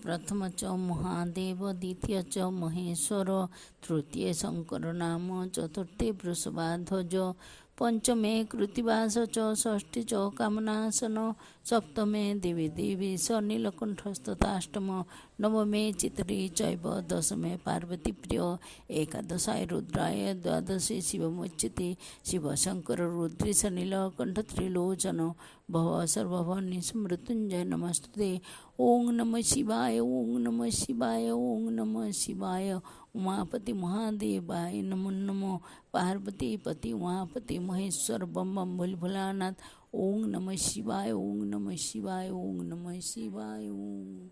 प्रथम च महादेव द्वितीय च महेश्वर तृतीय शंकर नाम चतुर्थे वृषभाध्वज पंचमे कृतिवास च षष्ठी च कामनासन सप्तमे देवी देवी स नीलकंठस्तथाष्टम नवमे चित्री चैव दशमे पार्वती प्रिय एकादशाय रुद्राय द्वादशे शिवमुच्यते शिवशंकर रुद्रेश नीलकंठ त्रिलोचन भव सर्वभवनिस्मृत्युंजय नमस्ते। ओं नमः शिवाय ओं नमः शिवाय ओं नमः शिवाय उमापति महादेवाय नमो नमो पार्वती पति उमापति महेश्वर बम बम भोले भोलानाथ। ओं नमः शिवाय ओं नमः शिवाय ओं नमः शिवाय ओं।